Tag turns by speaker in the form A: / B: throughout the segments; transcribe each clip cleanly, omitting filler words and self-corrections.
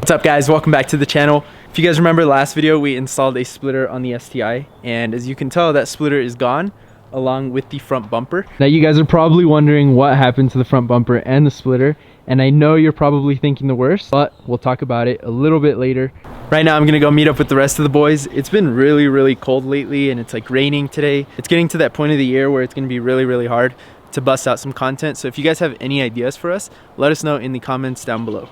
A: What's up guys, welcome back to the channel. If you guys remember last video, we installed a splitter on the STI, and as you can tell, that splitter is gone along with the front bumper. Now you guys are probably wondering what happened to the front bumper and the splitter, and I know you're probably thinking the worst, but we'll talk about it a little bit later. Right now I'm gonna go meet up with the rest of the boys. It's been really cold lately, and it's like raining today. It's getting to that point of the year where it's gonna be really hard to bust out some content. So if you guys have any ideas for us, let us know in the comments down below.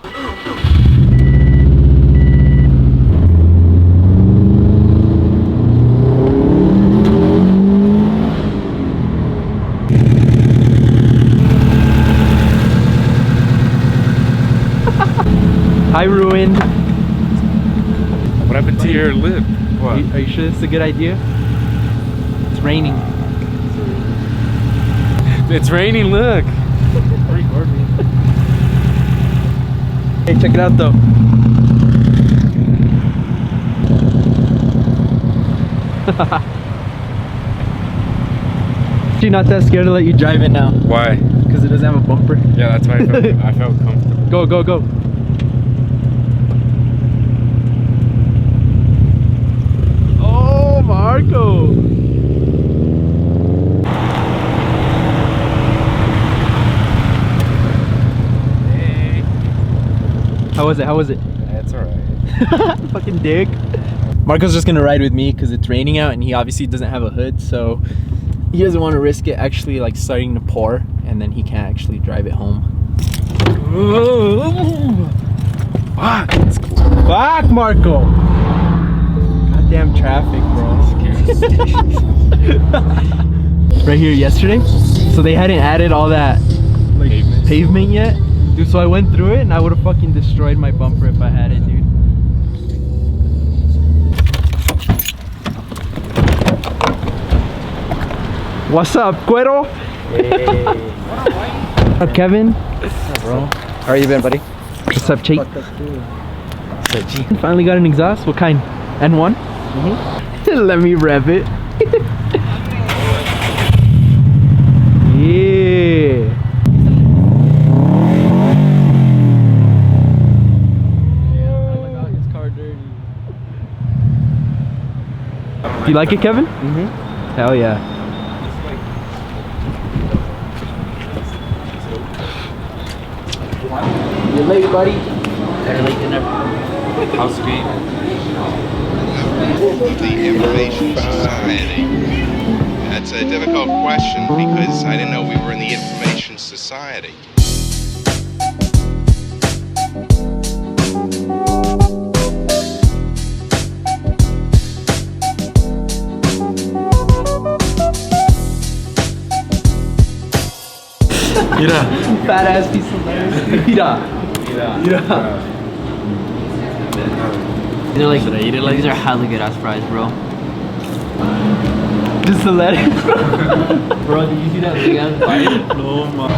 A: Hi, Ruined.
B: What happened to your lip? What?
A: Are you sure this is a good idea? It's raining.
B: It's raining, look.
A: Record me. Hey, check it out though. You're not that scared to let you drive it now?
B: Why?
A: Because it doesn't have a bumper.
B: Yeah, that's why I felt comfortable.
A: Go. Oh, Marco.
B: Hey.
A: How was it?
B: It's alright.
A: Fucking dick. Marco's just gonna ride with me because it's raining out and he obviously doesn't have a hood, so he doesn't want to risk it actually like starting to pour and then he can't actually drive it home. Fuck! Fuck, Marco! Goddamn traffic, bro. Right here yesterday, so they hadn't added all that like pavement yet, dude. So I went through it and I would have fucking destroyed my bumper if I had it, dude. What's up, Cuero?
C: Hey.
A: What's up, Kevin?
C: What's up, bro? How are you been, buddy?
A: What's up, Chase? Finally got an exhaust. What kind? N1? Let me rev it. Yeah. Do you like it, Kevin? Hell yeah. You're late, buddy. Better late than never.
B: How's the game?
D: The Information Society. That's a difficult question because I didn't know we were in the Information Society.
B: Mira.
A: Fat ass piece of lettuce. Mira.
C: They're like, these are highly good ass fries, bro.
A: Just the lettuce.
C: Bro, did you see that big ass bite?
B: No, man.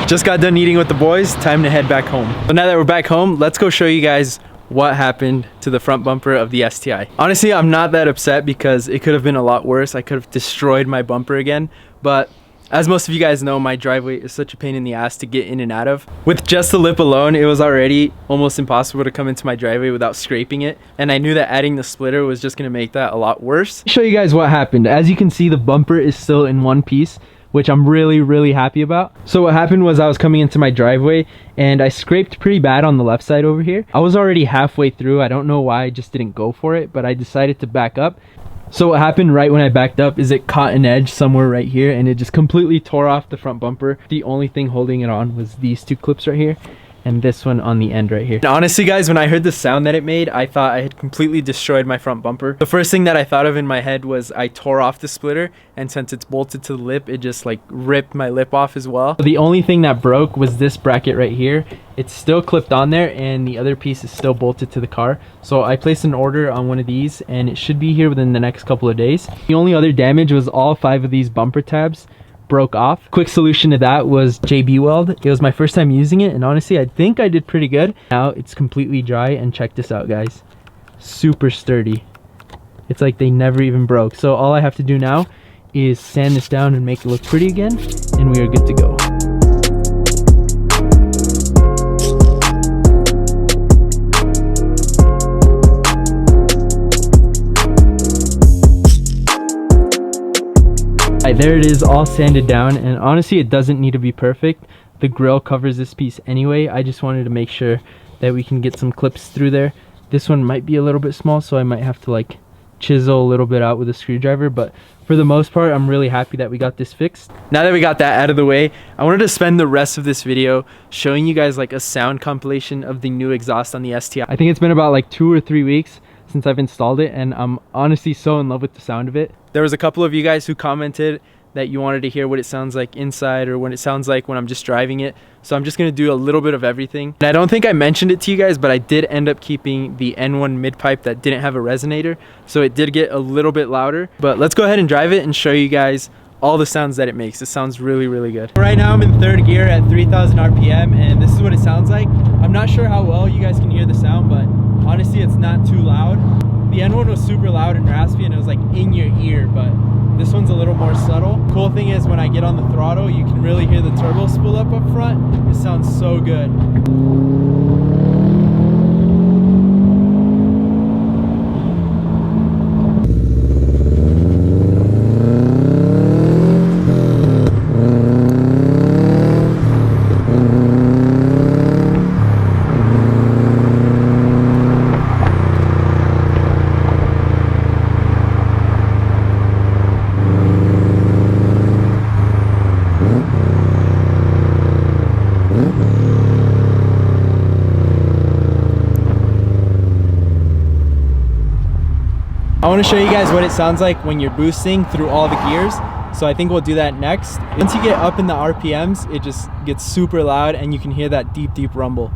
A: Just got done eating with the boys, time to head back home. So now that we're back home, let's go show you guys what happened to the front bumper of the STI. Honestly, I'm not that upset because it could have been a lot worse. I could have destroyed my bumper again, but as most of you guys know, my driveway is such a pain in the ass to get in and out of. With just the lip alone, it was already almost impossible to come into my driveway without scraping it, and I knew that adding the splitter was just gonna make that a lot worse. Show you guys what happened. As you can see, the bumper is still in one piece, which I'm really happy about. So what happened was I was coming into my driveway and I scraped pretty bad on the left side over here. I was already halfway through. I don't know why I just didn't go for it, but I decided to back up. So what happened right when I backed up is it caught an edge somewhere right here and it just completely tore off the front bumper. The only thing holding it on was these two clips right here and this one on the end right here. And honestly guys, when I heard the sound that it made, I thought I had completely destroyed my front bumper. The first thing that I thought of in my head was I tore off the splitter, and since it's bolted to the lip, it just like ripped my lip off as well. The only thing that broke was this bracket right here. It's still clipped on there and the other piece is still bolted to the car. So I placed an order on one of these and it should be here within the next couple of days. The only other damage was all 5 of these bumper tabs broke off. Quick solution to that was JB Weld. It was my first time using it, and honestly I think I did pretty good. Now it's completely dry, and check this out guys, super sturdy. It's like they never even broke. So all I have to do now is sand this down and make it look pretty again, and we are good to go. there it is, all sanded down, and honestly it doesn't need to be perfect. The grill covers this piece anyway. I just wanted to make sure that we can get some clips through there. This one might be a little bit small, so I might have to like chisel a little bit out with a screwdriver, but for the most part I'm really happy that we got this fixed. Now that we got that out of the way, I wanted to spend the rest of this video showing you guys like a sound compilation of the new exhaust on the STI. I think it's been about like 2 or 3 weeks since I've installed it, and I'm honestly so in love with the sound of it. There was a couple of you guys who commented that you wanted to hear what it sounds like inside or what it sounds like when I'm just driving it. So I'm just gonna do a little bit of everything. And I don't think I mentioned it to you guys, but I did end up keeping the N1 mid pipe that didn't have a resonator. So it did get a little bit louder, but let's go ahead and drive it and show you guys all the sounds that it makes. It sounds really, really good. Right now I'm in third gear at 3,000 RPM, and this is what it sounds like. I'm not sure how well you guys can hear the sound, but honestly, it's not too loud. The N1 was super loud and raspy, and it was like in your ear, but this one's a little more subtle. Cool thing is when I get on the throttle, you can really hear the turbo spool up front. It sounds so good. I want to show you guys what it sounds like when you're boosting through all the gears. So I think we'll do that next. Once you get up in the RPMs, it just gets super loud and you can hear that deep, deep rumble.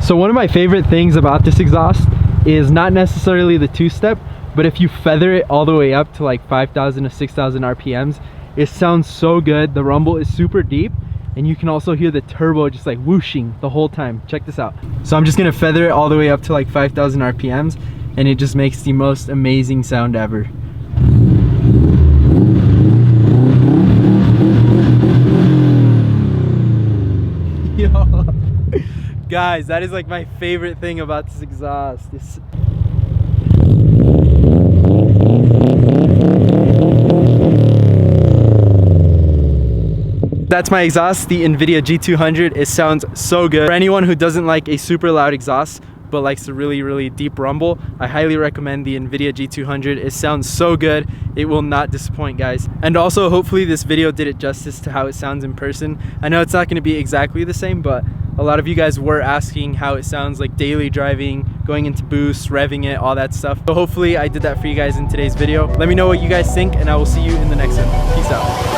A: So one of my favorite things about this exhaust is not necessarily the two-step, but if you feather it all the way up to like 5,000 to 6,000 RPMs, it sounds so good. The rumble is super deep, and you can also hear the turbo just like whooshing the whole time. Check this out. So I'm just gonna feather it all the way up to like 5,000 RPMs, and it just makes the most amazing sound ever. Yo. Guys, that is like my favorite thing about this exhaust. That's my exhaust, the Invidia G200. It sounds so good. For anyone who doesn't like a super loud exhaust but likes a really, really deep rumble, I highly recommend the Invidia G200. It sounds so good. It will not disappoint, guys. And also, hopefully this video did it justice to how it sounds in person. I know it's not going to be exactly the same, but a lot of you guys were asking how it sounds like daily driving, going into boost, revving it, all that stuff. So hopefully I did that for you guys in today's video. Let me know what you guys think, and I will see you in the next one. Peace out.